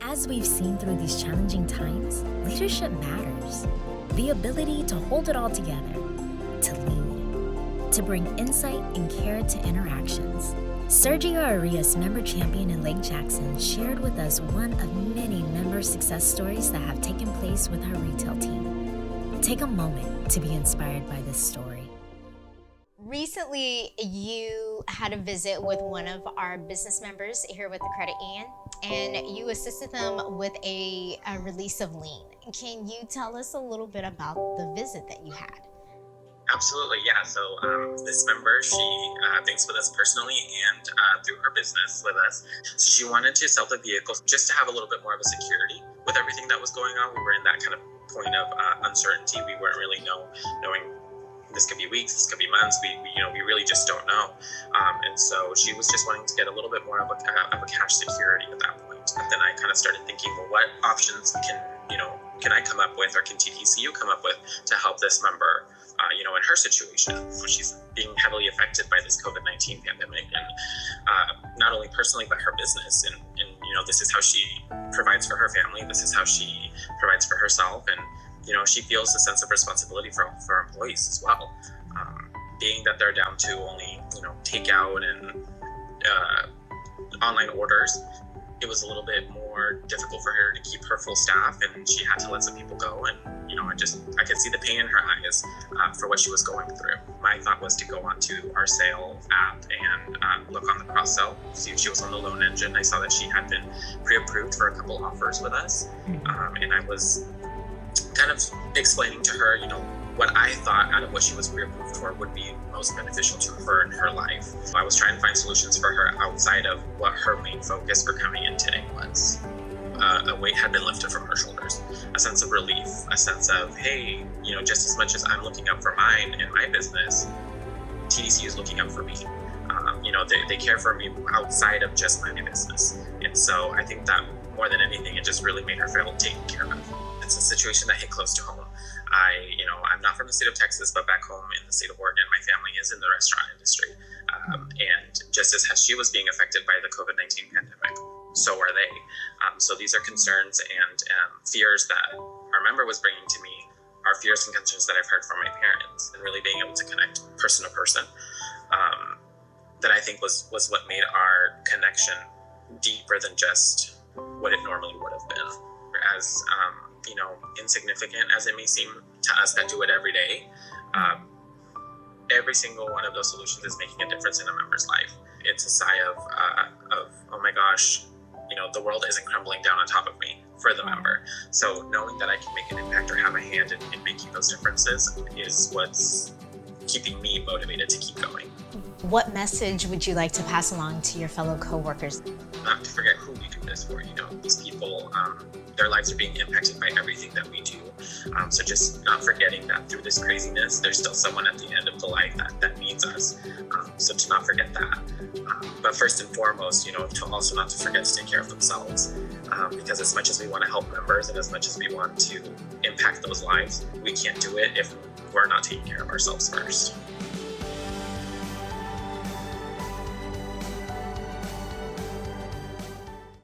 As we've seen through these challenging times, leadership matters. The ability to hold it all together, to lead, to bring insight and care to interactions. Sergio A, member champion in Lake Jackson, shared with us one of many member success stories that have taken place with our retail team. Take a moment to be inspired by this story. Recently, you had a visit with one of our business members here with the Credit Union, and you assisted them with a release of lien. Can you tell us a little bit about the visit that you had? Absolutely, yeah. So this member, she thinks with us personally and through her business with us. So she wanted to sell the vehicle just to have a little bit more of a security with everything that was going on. We were in that kind of point of uncertainty. We weren't really knowing this could be weeks, this could be months. We really just don't know. And so she was just wanting to get a little bit more of a cash security at that point. And then I kind of started thinking, well, what options can I come up with, or can TDECU come up with to help this member, in her situation? She's being heavily affected by this COVID-19 pandemic, and not only personally, but her business. And this is how she provides for her family. This is how she provides for herself. And she feels a sense of responsibility for employees as well. Being that they're down to only, takeout and online orders, it was a little bit more difficult for her to keep her full staff, and she had to let some people go. And, I could see the pain in her eyes for what she was going through. My thought was to go onto our sale app and look on the cross-sell, see if she was on the loan engine. I saw that she had been pre-approved for a couple offers with us. And I was kind of explaining to her, what I thought out of what she was pre-approved for would be most beneficial to her in her life. So I was trying to find solutions for her outside of what her main focus for coming in today was. A weight had been lifted from her shoulders, a sense of relief, a sense of, hey, just as much as I'm looking up for mine in my business, TDC is looking up for me. They care for me outside of just my business. And so I think that more than anything, it just really made her feel taken care of. It's a situation that hit close to home. I'm not from the state of Texas, but back home in the state of Oregon, my family is in the restaurant industry. And just as she was being affected by the COVID-19 pandemic, so are they. So these are concerns and fears that our member was bringing to me, are fears and concerns that I've heard from my parents, and really being able to connect person to person, that I think was what made our connection deeper than just what it normally would have been. As insignificant as it may seem to us that do it every day, every single one of those solutions is making a difference in a member's life. It's a sigh of oh my gosh, the world isn't crumbling down on top of me for the member. So knowing that I can make an impact or have a hand in making those differences is what's keeping me motivated to keep going. What message would you like to pass along to your fellow coworkers? Not to forget who we do this for. These people, their lives are being impacted by everything that we do. So just not forgetting that through this craziness, there's still someone at the end of the life that needs us. So to not forget that. But first and foremost, to also not to forget to take care of themselves. Because as much as we want to help members and as much as we want to impact those lives, we can't do it if we're not taking care of ourselves first.